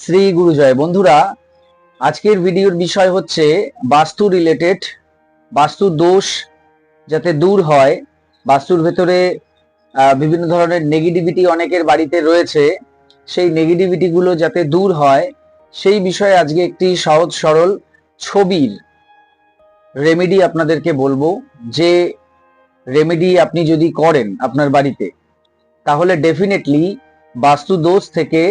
শ্রী গুরুজয় বন্ধুরা, আজকের ভিডিওর বিষয় হচ্ছে বাস্তু রিলেটেড, বাস্তু দোষ যাতে দূর হয়। বাস্তুর ভেতরে বিভিন্ন ধরনের নেগেটিভিটি অনেকের বাড়িতে রয়েছে, সেই নেগেটিভিটি গুলো যাতে দূর হয় সেই বিষয়ে আজকে একটি সহজ সরল ছবির রেমেডি আপনাদেরকে বলবো। যে রেমেডি আপনি যদি করেন আপনার বাড়িতে, তাহলে ডেফিনেটলি বাস্তু দোষ থেকে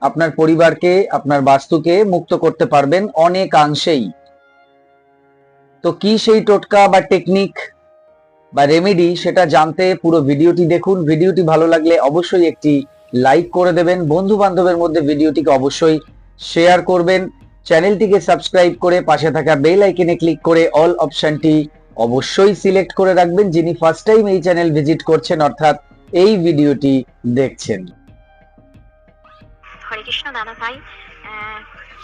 আপনার পরিবারকে, আপনার বাস্তুকে মুক্ত করতে পারবেন অনেকাংশেই। তো কি সেই টোটকা বা টেকনিক বা রেমেডি, সেটা জানতে পুরো ভিডিওটি দেখুন। ভিডিওটি ভালো লাগলে অবশ্যই একটি লাইক করে দেবেন, বন্ধু বান্ধবের মধ্যে ভিডিওটিকে অবশ্যই শেয়ার করবেন, চ্যানেলটিকে সাবস্ক্রাইব করে পাশে থাকা বেল আইকনে ক্লিক করে অল অপশনটি অবশ্যই সিলেক্ট করে রাখবেন, যিনি ফার্স্ট টাইম এই চ্যানেল ভিজিট করছেন অর্থাৎ এই ভিডিওটি দেখছেন। হরে কৃষ্ণ দাদা ভাই,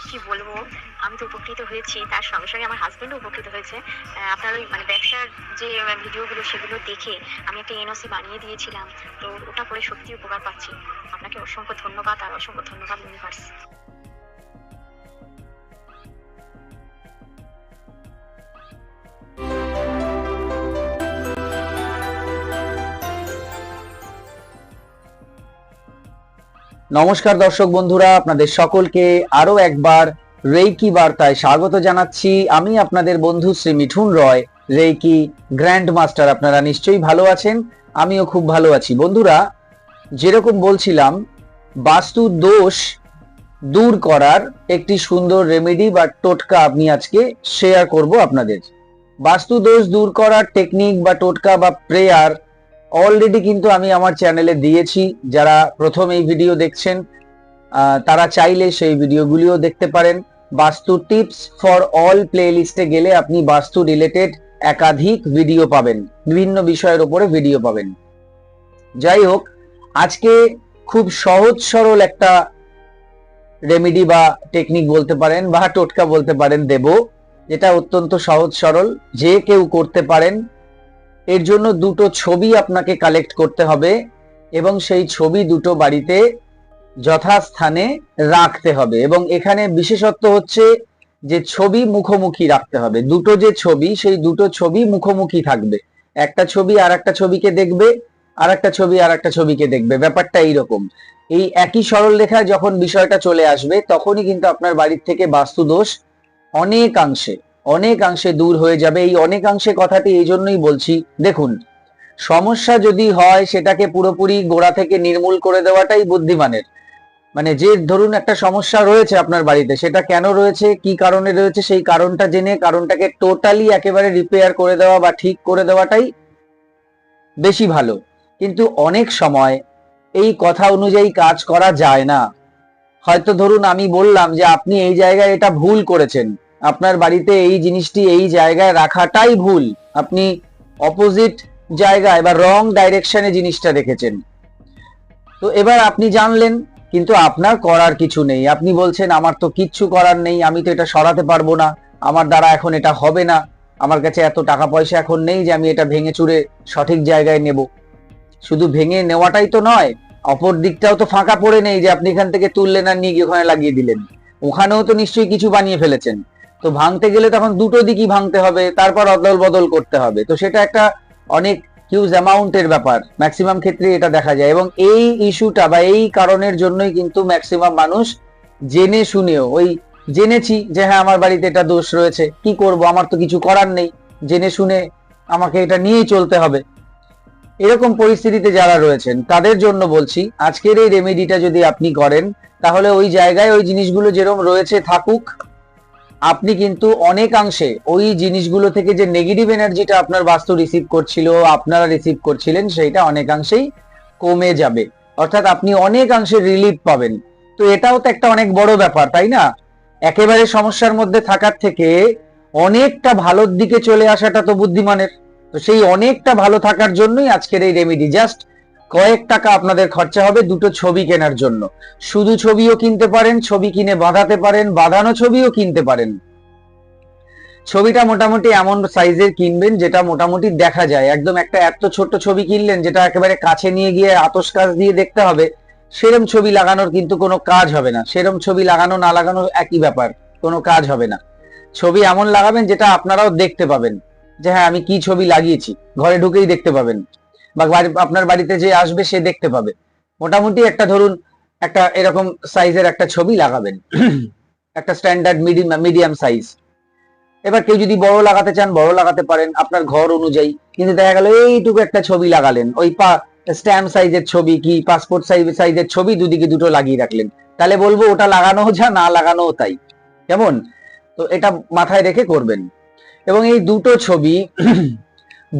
কি বলবো, আমি তো উপকৃত হয়েছি, তার সঙ্গে সঙ্গে আমার হাজবেন্ডও উপকৃত হয়েছে। আপনার ওই ব্যবসার যে ভিডিওগুলো সেগুলো দেখে আমি একটা এনওসি বানিয়ে দিয়েছিলাম, তো ওটা করে সত্যি উপকার পাচ্ছি। আপনাকে অসংখ্য ধন্যবাদ, আর অসংখ্য ধন্যবাদ ইউনিভার্স। নমস্কার দর্শক বন্ধুরা, আপনাদের সকলকে আরো একবার রেইকি বার্তায় স্বাগত জানাচ্ছি। আমি আপনাদের বন্ধু শ্রী মিঠুন রয়, রেইকি গ্র্যান্ড মাস্টার। আপনারা নিশ্চয়ই ভালো আছেন, আমিও খুব ভালো আছি। বন্ধুরা, যেরকম বলছিলাম, বাস্তু দোষ দূর করার একটি সুন্দর রেমেডি বা টোটকা আমি আজকে শেয়ার করব আপনাদের। বাস্তু দোষ দূর করার টেকনিক বা টোটকা বা প্রেয়ার অলরেডি কিন্তু আমি আমার চ্যানেলে দিয়েছি। যারা প্রথম এই ভিডিও দেখছেন তারা চাইলে সেই ভিডিওগুলিও দেখতে পারেন। বাস্তু টিপস ফর অল প্লে লিস্টে গেলে আপনি বাস্তু রিলেটেড একাধিক ভিডিও পাবেন, বিভিন্ন বিষয়ের উপরে ভিডিও পাবেন। যাই হোক, আজকে খুব সহজ সরল একটা রেমেডি বা টেকনিক বলতে পারেন বা টোটকা বলতে পারেন দেব, যেটা অত্যন্ত সহজ সরল, যে কেউ করতে পারেন। এর জন্য দুটো ছবি আপনাকে কালেক্ট করতে হবে এবং সেই ছবি দুটো বাড়িতে যথাস্থানে রাখতে হবে। এবং এখানে বিশেষত্ব হচ্ছে যে ছবি মুখোমুখি রাখতে হবে। দুটো যে ছবি, সেই দুটো ছবি মুখোমুখি থাকবে। একটা ছবি আর একটা ছবিকে দেখবে, আর একটা ছবি আর একটা ছবিকে দেখবে। ব্যাপারটা এইরকম। এই একই সরল রেখায় যখন বিষয়টা চলে আসবে, তখনই কিন্তু আপনার বাড়ির থেকে বাস্তু দোষ অনেকাংশে অনেকাংশে দূর হয়ে যাবে। এই অনেকাংশে কথাটি এই জন্যই বলছি, দেখুন, সমস্যা যদি হয় সেটাকে পুরোপুরি গোড়া থেকে নির্মূল করে দেওয়াটাই বুদ্ধিমানের। যে ধরুন একটা সমস্যা রয়েছে আপনার বাড়িতে, সেটা কেন রয়েছে, কি কারণে রয়েছে, সেই কারণটা জেনে কারণটাকে টোটালি একেবারে রিপেয়ার করে দেওয়া বা ঠিক করে দেওয়াটাই বেশি ভালো। কিন্তু অনেক সময় এই কথা অনুযায়ী কাজ করা যায় না। হয়তো ধরুন আমি বললাম যে আপনি এই জায়গায় এটা ভুল করেছেন, আপনার বাড়িতে এই জিনিসটি এই জায়গায় রাখাটাই ভুল, আপনি অপোজিট জায়গায় বা রং ডাইরেকশনে জিনিসটা রেখেছেন। তো এবার আপনি জানলেন, কিন্তু আপনার করার কিছু নেই। আপনি বলছেন আমার তো কিচ্ছু করার নেই, আমি তো এটা সরাতে পারবো না, আমার দ্বারা এখন এটা হবে না, আমার কাছে এত টাকা পয়সা এখন নেই যে আমি এটা ভেঙে চুরে সঠিক জায়গায় নেব। শুধু ভেঙে নেওয়াটাই তো নয়, অপর দিকটাও তো ফাঁকা পড়ে নেই যে আপনি এখান থেকে তুললেন আর নিয়ে ওখানে লাগিয়ে দিলেন। ওখানেও তো নিশ্চয়ই কিছু বানিয়ে ফেলেছেন। তো ভাঙতে গেলে তখন দুটো দিকই ভাঙতে হবে, তারপর অদল বদল করতে হবে। তো সেটা একটা অনেক হিউজ অ্যামাউন্টের ব্যাপার, ম্যাক্সিমাম ক্ষেত্রে এটা দেখা যায়। এবং এই ইস্যুটা বা এই কারণের জন্যই কিন্তু ম্যাক্সিমাম মানুষ জেনে শুনেও, ওই জেনেছি যে হ্যাঁ আমার বাড়িতে এটা দোষ রয়েছে, কি করব, আমার তো কিছু করার নেই, জেনে শুনে আমাকে এটা নিয়েই চলতে হবে, এরকম পরিস্থিতিতে যারা রয়েছেন তাদের জন্য বলছি, আজকের এই রেমেডিটা যদি আপনি করেন, তাহলে ওই জায়গায় ওই জিনিসগুলো যেরকম রয়েছে থাকুক, আপনি কিন্তু অনেকাংশে ওই জিনিসগুলো থেকে যে নেগেটিভ এনার্জিটা আপনার বাস্তু রিসিভ করছিল, আপনারা রিসিভ করছিলেন, সেইটা অনেকাংশেই কমে যাবে। অর্থাৎ আপনি অনেকাংশে রিলিফ পাবেন। তো এটাও তো একটা অনেক বড় ব্যাপার, তাই না? একেবারে সমস্যার মধ্যে থাকার থেকে অনেকটা ভালোর দিকে চলে আসাটা তো বুদ্ধিমানের। তো সেই অনেকটা ভালো থাকার জন্যই আজকের এই রেমেডি। জাস্ট কয়েক টাকা আপনাদের খরচা হবে দুটো ছবি কেনার জন্য। শুধু ছবিও কিনতে পারেন, ছবি কিনে বাঁধাতে পারেন, বাঁধানো ছবিও কিনতে পারেন। ছবিটা মোটামুটি এমন সাইজের কিনবেন যেটা মোটামুটি দেখা যায়। একদম একটা এত ছোট ছবি কিনলেন যেটা একেবারে কাছে নিয়ে গিয়ে আতশ কাচ দিয়ে দেখতে হবে, সেরম ছবি লাগানোর কিন্তু কোনো কাজ হবে না। সেরম ছবি লাগানো না লাগানো একই ব্যাপার, কোনো কাজ হবে না। ছবি এমন লাগাবেন যেটা আপনারাও দেখতে পাবেন যে হ্যাঁ আমি কি ছবি লাগিয়েছি, ঘরে ঢুকেই দেখতে পাবেন, বা আপনার বাড়িতে যে আসবে সে দেখতে পাবে। মোটামুটি একটা ধরুন একটা এরকম সাইজের একটা ছবি লাগাবেন, একটা স্ট্যান্ডার্ড মিডিয়াম সাইজ। এবার কেউ যদি বড় লাগাতে চান বড় লাগাতে পারেন আপনার ঘর অনুযায়ী, কিন্তু দেখা গেল এইটুকু একটা ছবি লাগালেন, ওই স্ট্যাম্প সাইজের ছবি কি পাসপোর্ট সাইজের ছবি দুদিকে দুটো লাগিয়ে রাখলেন, তাহলে বলবো ওটা লাগানো যা না লাগানো তাই। কেমন? তো এটা মাথায় রেখে করবেন। এবং এই দুটো ছবি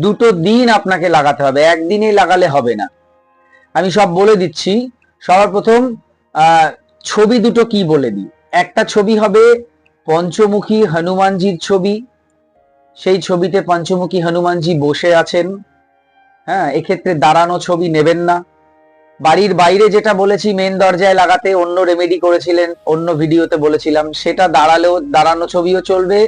দুটো দিন আপনাকে লাগাতে হবে, একদিনে লাগালে হবে না। আমি সব বলে দিচ্ছি। সবার প্রথম ছবি দুটো কি বলে দিই। একটা ছবি হবে পঞ্চমুখী হনুমানজির ছবি। সেই ছবিতে পঞ্চমুখী হনুমানজি বসে আছেন। হ্যাঁ, এক্ষেত্রে দাঁড়ানো ছবি নেবেন না। বাড়ির বাইরে যেটা বলেছি মেন দরজায় লাগাতে, অন্য রেমেডি করেছিলেন, অন্য ভিডিওতে বলেছিলাম, সেটা দাঁড়ানো ছবিও চলবে,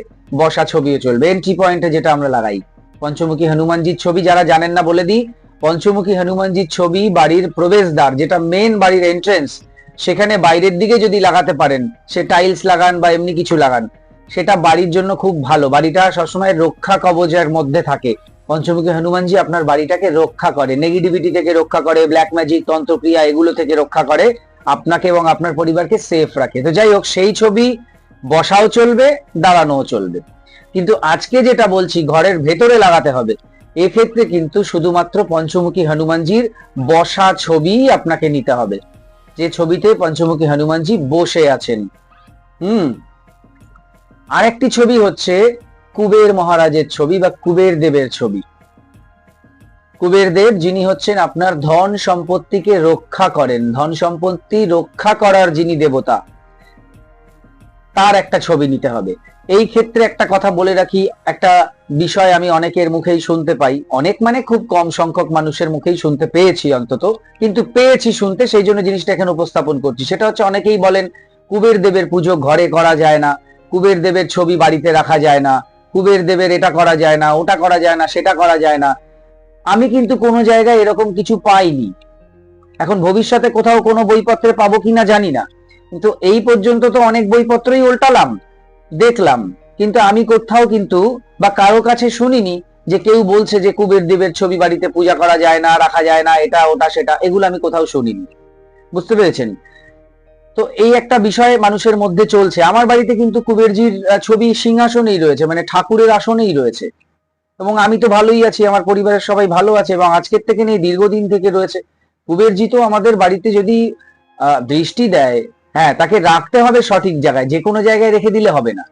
বসা ছবিও চলবে। এন্ট্রি পয়েন্টে যেটা আমরা লাগাই পঞ্চমুখী হনুমানজির ছবি, যারা জানেন না বলে দিই, পঞ্চমুখী হনুমানজির ছবি বাড়ির প্রবেশদ্বার, যেটা মেন বাড়ির এন্ট্রেন্স, সেখানে বাইরের দিকে যদি লাগাতে পারেন, সে টাইলস লাগান বা এমনি কিছু লাগান, সেটা বাড়ির জন্য খুব ভালো। বাড়িটা সবসময় রক্ষা কবচের মধ্যে থাকে। পঞ্চমুখী হনুমানজি আপনার বাড়িটাকে রক্ষা করে, নেগেটিভিটি থেকে রক্ষা করে, ব্ল্যাক ম্যাজিক, তন্ত্রক্রিয়া এগুলো থেকে রক্ষা করে, আপনাকে এবং আপনার পরিবারকে সেফ রাখে। তো যাই হোক, সেই ছবি বসাও চলবে, দাঁড়ানোও চলবে। কিন্তু আজকে যেটা বলছি ঘরের ভেতরে লাগাতে হবে, এক্ষেত্রে কিন্তু শুধুমাত্র পঞ্চমুখী হনুমানজির বসা ছবি আপনাকে নিতে হবে, যে ছবিতে পঞ্চমুখী হনুমানজি বসে আছেন। আরেকটি ছবি হচ্ছে কুবের মহারাজের ছবি বা কুবের দেবের ছবি। কুবের দেব যিনি হচ্ছেন আপনার ধন সম্পত্তিকে রক্ষা করেন, ধন সম্পত্তি রক্ষা করার যিনি দেবতা, তার একটা ছবি নিতে হবে। এই ক্ষেত্রে একটা কথা বলে রাখি, একটা বিষয় আমি অনেকের মুখেই শুনতে পাই, অনেক মানে খুব কম সংখ্যক মানুষের মুখেই শুনতে পেয়েছি অন্তত, কিন্তু পেয়েছি শুনতে, সেই জন্য জিনিসটা এখানে উপস্থাপন করছি। সেটা হচ্ছে অনেকেই বলেন কুবের দেবের পুজো ঘরে করা যায় না, কুবের দেবের ছবি বাড়িতে রাখা যায় না, কুবের দেবের এটা করা যায় না, ওটা করা যায় না, সেটা করা যায় না। আমি কিন্তু কোনো জায়গায় এরকম কিছু পাইনি। এখন ভবিষ্যতে কোথাও কোনো বইপত্রে পাবো কিনা জানি না, কিন্তু এই পর্যন্ত তো অনেক বইপত্রই উল্টালাম, দেখলাম, কিন্তু আমি কোথাও কিন্তু বা কারো কাছে শুনিনি যে কেউ বলছে যে কুবের দেবের ছবি বাড়িতে পূজা করা যায় না, রাখা যায় না, এটা ওটা সেটা, এগুলো আমি কোথাও শুনিনি। বুঝতে পেরেছেন? তো এই একটা বিষয় মানুষের মধ্যে চলছে। আমার বাড়িতে কিন্তু কুবেরজির ছবি সিংহাসনেই রয়েছে, মানে ঠাকুরের আসনেই রয়েছে, এবং আমি তো ভালোই আছি, আমার পরিবারের সবাই ভালো আছে, এবং আজকের থেকে নেই, দীর্ঘদিন থেকে রয়েছে। কুবেরজি তো আমাদের বাড়িতে যদি বৃষ্টি দেয়, হ্যাঁ, তাকে রাখতে হবে সঠিক জায়গায়, যে কোনো জায়গায় রেখে দিলে হবে না।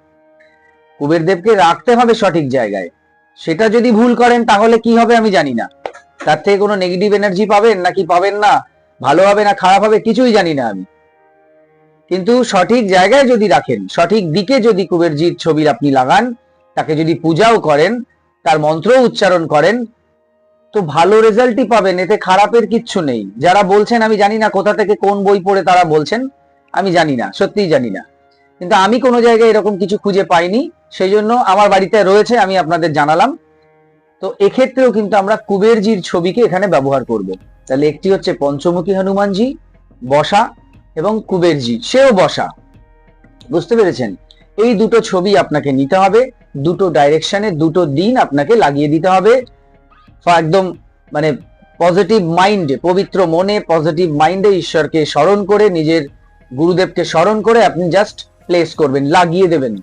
কুবের দেবকে রাখতে হবে সঠিক জায়গায়। সেটা যদি ভুল করেন তাহলে কি হবে আমি জানি না। তার থেকে কোনো নেগেটিভ এনার্জি পাবেন নাকি পাবেন না, ভালো হবে না খারাপ হবে, কিছুই জানি না আমি। কিন্তু সঠিক জায়গায় যদি রাখেন, সঠিক দিকে যদি কুবেরজির ছবি আপনি লাগান, তাকে যদি পূজাও করেন, তার মন্ত্রও উচ্চারণ করেন, তো ভালো রেজাল্টই পাবেন, এতে খারাপের কিচ্ছু নেই। যারা বলছেন আমি জানি না কোথা থেকে কোন বই পড়ে তারা বলছেন, আমি জানি না, সত্যিই জানি না, কিন্তু আমি কোনো জায়গায় এরকম কিছু খুঁজে পাইনি, সেই জন্য আমার বাড়িতে রয়েছে, আমি আপনাদের জানালাম। তো এক্ষেত্রেও কিন্তু আমরা কুবেরজির ছবিকে এখানে ব্যবহার করব। তাহলে একটি হচ্ছে পঞ্চমুখী হনুমানজি বসা, এবং কুবেরজি সেও বসা। বুঝতে পেরেছেন? এই দুটো ছবি আপনাকে নিতে হবে, দুটো ডাইরেকশনে দুটো দিন আপনাকে লাগিয়ে দিতে হবে। একদম মানে পজিটিভ মাইন্ডে, পবিত্র মনে পজিটিভ মাইন্ডে ঈশ্বরকে স্মরণ করে, নিজের গুরুদেবকে স্মরণ করে আপনি জাস্ট প্লেস করবেন, লাগিয়ে দেবেন।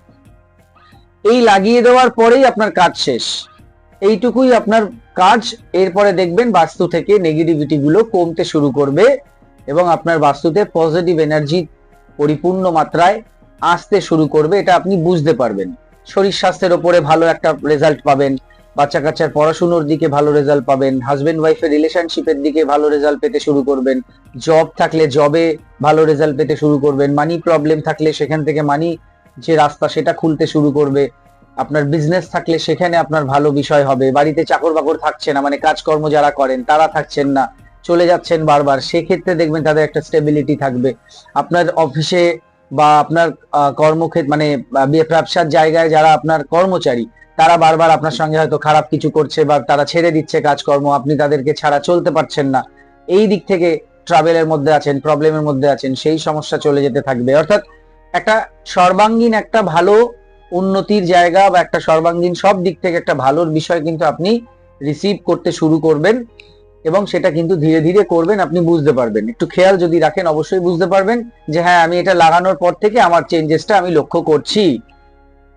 এই লাগিয়ে দেওয়ার পরেই আপনার কাজ শেষ, এইটুকুই আপনার কাজ। এরপরে দেখবেন বাস্তু থেকে নেগেটিভিটি গুলো কমতে শুরু করবে, এবং আপনার বাস্তুতে পজিটিভ এনার্জি পরিপূর্ণ মাত্রায় আসতে শুরু করবে, এটা আপনি বুঝতে পারবেন। শরীর স্বাস্থ্যের উপরে ভালো একটা রেজাল্ট পাবেন, বাচ্চা কাচ্চার পড়াশুনোর দিকে ভালো রেজাল্ট পাবেন, হাজবেন্ড ওয়াইফের রিলেশনশিপের দিকে ভালো রেজাল্ট পেতে শুরু করবেন, জব থাকলে জবে ভালো রেজাল্ট পেতে শুরু করবেন, মানি প্রবলেম থাকলে সেখান থেকে মানি যে রাস্তা সেটা খুলতে শুরু করবে, আপনার বিজনেস থাকলে সেখানে আপনার ভালো বিষয় হবে, বাড়িতে চাকর বাকর থাকছে না, মানে কাজকর্ম যারা করেন তারা থাকছেন না, চলে যাচ্ছেন বারবার, সেক্ষেত্রে দেখবেন তাদের একটা স্টেবিলিটি থাকবে। আপনার অফিসে বা আপনার কর্মক্ষেত্র মানে ব্যবসার জায়গায় যারা আপনার কর্মচারী, তারা বারবার আপনার সঙ্গে হয়তো খারাপ কিছু করছে বা তারা ছেড়ে দিচ্ছে কাজকর্ম, আপনি তাদেরকে ছাড়া চলতে পারছেন না, এই দিক থেকে ট্রাভেলের মধ্যে আছেন, প্রবলেমের মধ্যে আছেন, সেই সমস্যা চলে যেতে থাকবে। অর্থাৎ একটা সর্বাঙ্গীন একটা ভালো উন্নতির জায়গা বা একটা সর্বাঙ্গীন সব দিক থেকে একটা ভালোর বিষয় কিন্তু আপনি রিসিভ করতে শুরু করবেন, এবং সেটা কিন্তু ধীরে ধীরে করবেন, আপনি বুঝতে পারবেন। একটু খেয়াল যদি রাখেন অবশ্যই বুঝতে পারবেন যে হ্যাঁ, আমি এটা লাগানোর পর থেকে আমার চেঞ্জেসটা আমি লক্ষ্য করছি।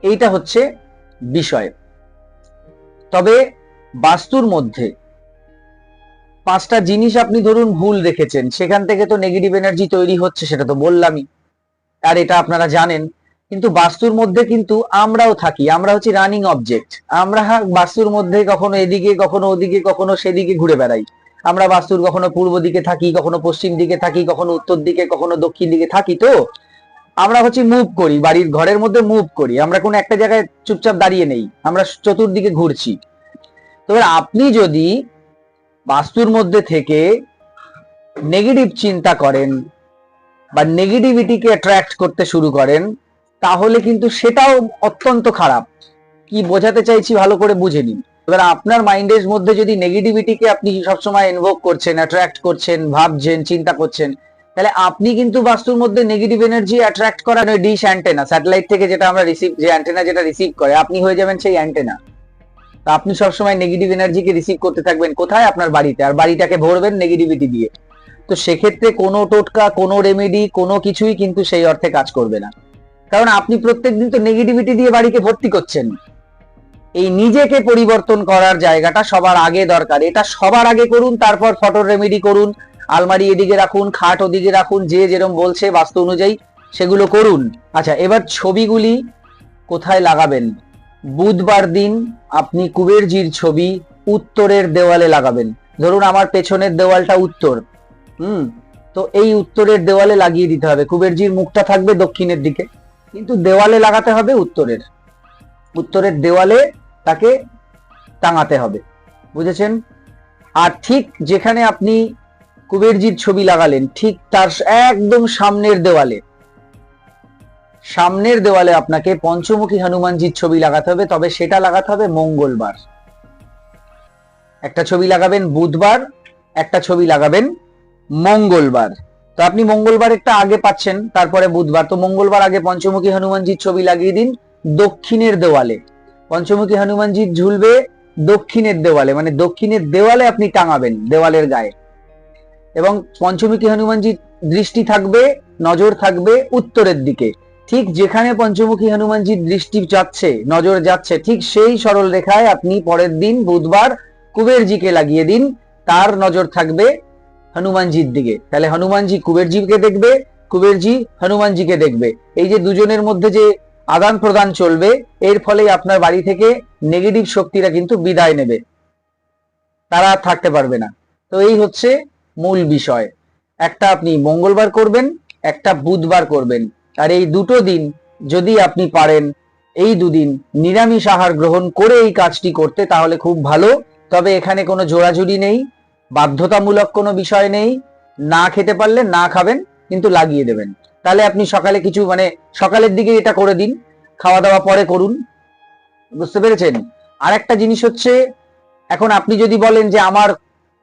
এইটা হচ্ছে বিষয়। তবে বাস্তুর মধ্যে 5টা জিনিস আপনি ধরুন ভুল রেখেছেন, সেখান থেকে তো নেগেটিভ এনার্জি তৈরি হচ্ছে, সেটা তো বললামই, আর এটা আপনারা জানেন। কিন্তু বাস্তুর মধ্যে কিন্তু আমরাও থাকি, আমরা হচ্ছে রানিং অবজেক্ট। আমরা বাস্তুর মধ্যে কখনো এদিকে, কখনো ওদিকে, কখনো সেদিকে ঘুরে বেড়াই। আমরা বাস্তুর কখনো পূর্ব দিকে থাকি, কখনো পশ্চিম দিকে থাকি, কখনো উত্তর দিকে, কখনো দক্ষিণ দিকে থাকি। তো আমরা হচ্ছে মুভ করি, বাড়ির ঘরের মধ্যে মুভ করি, আমরা কোনো একটা জায়গায় চুপচাপ দাঁড়িয়ে নেই, আমরা চতুর্দিকে ঘুরছি। তো আপনি যদি বাস্তুর মধ্যে থেকে নেগেটিভ চিন্তা করেন বা নেগেটিভিটিকে অ্যাট্রাক্ট করতে শুরু করেন, তাহলে কিন্তু সেটাও অত্যন্ত খারাপ। কি বোঝাতে চাইছি ভালো করে বুঝে নিন। এবার আপনার মাইন্ডের মধ্যে যদি নেগেটিভিটিকে আপনি সবসময় ইনভোক করছেন, অ্যাট্রাক্ট করছেন, ভাবছেন, চিন্তা করছেন, তাহলে আপনি কিন্তু বাস্তুর মধ্যে নেগেটিভ এনার্জি অ্যাট্রাক্ট করার ডিশ অ্যান্টেনা, স্যাটেলাইট থেকে যেটা আমরা রিসিভ, যে অ্যান্টেনা যেটা রিসিভ করে, আপনি হয়ে যাবেন সেই অ্যান্টেনা। তা আপনি সবসময় নেগেটিভ এনার্জিকে রিসিভ করতে থাকবেন কোথায়? আপনার বাড়িতে, আর বাড়িটাকে ভরবেন নেগেটিভিটি দিয়ে। তো সেক্ষেত্রে কোনো টোটকা, কোনো রেমেডি, কোনো কিছুই কিন্তু সেই অর্থে কাজ করবে না, কারণ আপনি প্রত্যেকদিন তো নেগেটিভিটি দিয়ে বাড়িকে ভর্তি করছেন। এই নিজেকে পরিবর্তন করার জায়গাটা সবার আগে দরকার, এটা সবার আগে করুন, তারপর ফটোর রেমেডি করুন, আলমারি এদিকে রাখুন, খাট ওদিকে রাখুন, যে যেরকম বলছে বাস্তু অনুযায়ী সেগুলো করুন। আচ্ছা, এবার ছবিগুলি কোথায় লাগাবেন? বুধবার দিন আপনি কুবেরজির ছবি উত্তরের দেওয়ালে লাগাবেন। ধরুন আমার পেছনের দেওয়ালটা উত্তর, তো এই উত্তরের দেওয়ালে লাগিয়ে দিতে হবে। কুবেরজির মুখটা থাকবে দক্ষিণের দিকে, কিন্তু দেওয়ালে লাগাতে হবে উত্তরের, উত্তরের দেওয়ালে তাকে টাঙাতে হবে, বুঝেছেন? আর ঠিক যেখানে আপনি কুবেরজির ছবি লাগালেন, ঠিক তার একদম সামনের দেওয়ালে, সামনের দেওয়ালে আপনাকে পঞ্চমুখী হনুমানজির ছবি লাগাতে হবে। তবে সেটা লাগাতে হবে মঙ্গলবার। একটা ছবি লাগাবেন বুধবার, একটা ছবি লাগাবেন মঙ্গলবার। তো আপনি মঙ্গলবার একটা আগে পাচ্ছেন, তারপরে বুধবার, তো মঙ্গলবার আগে পঞ্চমুখী হনুমানজির ছবি লাগিয়ে দিন দক্ষিণের দেওয়ালে। পঞ্চমুখী হনুমানজি ঝুলবে দক্ষিণের দেওয়ালে, মানে দক্ষিণের দেওয়ালে আপনি টাঙাবেন, দেওয়ালের গায়ে। এবং পঞ্চমুখী হনুমানজির দৃষ্টি থাকবে, নজর থাকবে উত্তরের দিকে। ঠিক যেখানে পঞ্চমুখী হনুমানজির দৃষ্টি যাচ্ছে, নজর যাচ্ছে, ঠিক সেই সরল রেখায় আপনি পরের দিন বুধবার কুবেরজিকে লাগিয়ে দিন, তার নজর থাকবে হনুমানজির দিকে। তাহলে হনুমানজি কুবেরজিকে দেখবে, কুবেরজি হনুমানজিকে দেখবে। এই যে দুজনের মধ্যে যে আদান প্রদান চলবে, এর ফলে আপনার বাড়ি থেকে নেগেটিভ শক্তিরা কিন্তু বিদায় নেবে, তারা আর থাকতে পারবে না। তো এই হচ্ছে মূল বিষয়। একটা আপনি মঙ্গলবার করবেন, একটা বুধবার করবেন। আর এই দুটো দিন যদি আপনি পারেন, এই দুদিন নিরামিষ আহার গ্রহণ করে এই কাজটি করতে, তাহলে খুব ভালো। তবে এখানে কোনো জোড়াজুড়ি নেই, বাধ্যতামূলক কোনো বিষয় নেই। না খেতে পারলে না খাবেন, কিন্তু লাগিয়ে দেবেন। তাহলে আপনি সকালে কিছু, মানে সকালের দিকে এটা করে দিন, খাওয়া দাওয়া পরে করুন, বুঝতে পেরেছেন? আর একটা জিনিস হচ্ছে, এখন আপনি যদি বলেন যে আমার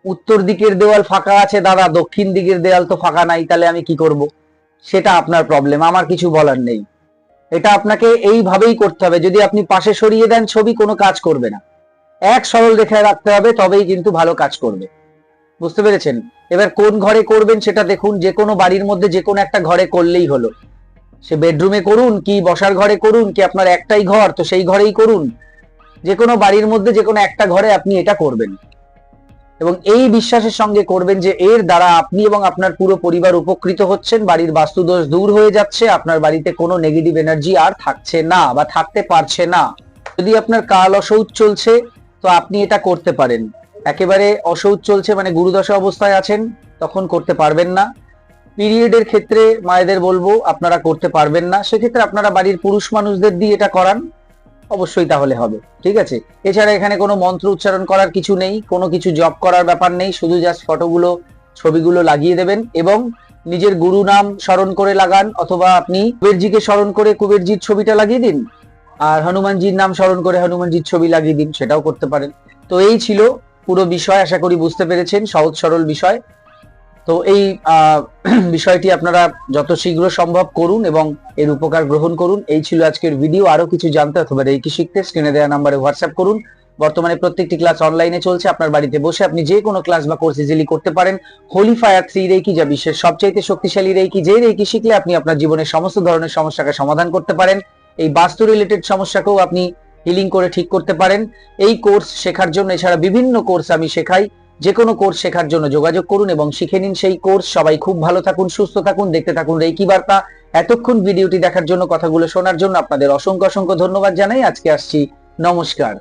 উত্তর দিকের দেওয়াল ফাঁকা আছে দাদা, দক্ষিণ দিকের দেওয়াল তো ফাঁকা নাই, তাহলে আমি কি করব? সেটা আপনার প্রবলেম, আমার কিছু বলার নেই। এটা আপনাকে এইভাবেই করতে হবে। যদি আপনি পাশে সরিয়ে দেন ছবি, কোনো কাজ করবে না। এক সরল রেখায় রাখতে হবে, তবেই কিন্তু ভালো কাজ করবে, বুঝতে পেরেছেন? এবার কোন ঘরে করবেন সেটা দেখুন, যে কোনো বাড়ির মধ্যে যে কোনো একটা ঘরে করলেই হলো। সে বেডরুমে করুন, কি বসার ঘরে করুন, কি আপনার একটাই ঘর, তো সেই ঘরেই করুন। যে কোনো বাড়ির মধ্যে যে কোনো একটা ঘরে আপনি এটা করবেন, এবং এই বিশ্বাসের সঙ্গে করবেন যে এর দ্বারা আপনি এবং আপনার পুরো পরিবার উপকৃত হচ্ছেন, বাড়ির বাস্তুদোষ দূর হয়ে যাচ্ছে, আপনার বাড়িতে কোনো নেগেটিভ এনার্জি আর থাকছে না বা থাকতে পারছে না। যদি আপনার কাল অশৌচ চলছে, তো আপনি এটা করতে পারেন। একেবারে অশৌচ চলছে মানে গুরুদশা অবস্থায় আছেন, তখন করতে পারবেন না। পিরিয়ডের ক্ষেত্রে মায়েদের বলবো আপনারা করতে পারবেন না, সেক্ষেত্রে আপনারা বাড়ির পুরুষ মানুষদের দিয়ে এটা করান, অবশ্যই তাহলে হবে, ঠিক আছে? এছাড়া এখানে কোনো মন্ত্র উচ্চারণ করার কিছু নেই, কোনো কিছু জপ করার ব্যাপার নেই, শুধু জাস্ট ফটোগুলো, ছবিগুলো লাগিয়ে দেবেন এবং নিজের গুরু নাম স্মরণ করে লাগান, অথবা আপনি কুবেরজিকে স্মরণ করে কুবেরজির ছবিটা লাগিয়ে দিন, আর হনুমানজির নাম স্মরণ করে হনুমানজির ছবি লাগিয়ে দিন, সেটাও করতে পারেন। তো এই ছিল পুরো বিষয়, আশা করি বুঝতে পেরেছেন, সহজ সরল বিষয়। তো এই বিষয়টি আপনারা যত শীঘ্র সম্ভব করুন এবং এর উপকার গ্রহণ করুন। এই ছিল আজকের ভিডিও। আরো কিছু জানতে অথবা রেকি শিখতে স্ক্রিনে দেওয়া নাম্বারে হোয়াটসঅ্যাপ করুন। বর্তমানে প্রত্যেকটি ক্লাস অনলাইনে চলছে। আপনার বাড়িতে বসে আপনি যে কোনো ক্লাস বা কোর্স ইজিলি করতে পারেন। হোলি ফায়ার 3 রেকি, যা বিশ্বের সবচাইতে শক্তিশালী রেকি, যে রেকি শিখলে আপনি আপনার জীবনের সমস্ত ধরনের সমস্যাকে সমাধান করতে পারেন। এই বাস্তু রিলেটেড সমস্যাকেও আপনি হিলিং করে ঠিক করতে পারেন। এই কোর্স শেখার জন্য, এছাড়া বিভিন্ন কোর্স আমি শেখাই, যে কোনো কোর্স শেখার জন্য যোগাযোগ করুন এবং শিখে নিন সেই কোর্স। সবাই খুব ভালো থাকুন, সুস্থ থাকুন, দেখতে থাকুন রেকি বার্তা। এতক্ষণ ভিডিওটি দেখার জন্য, কথাগুলো শোনার জন্য আপনাদের অসংখ্য অসংখ্য ধন্যবাদ জানাই। আজকে আসছি, নমস্কার।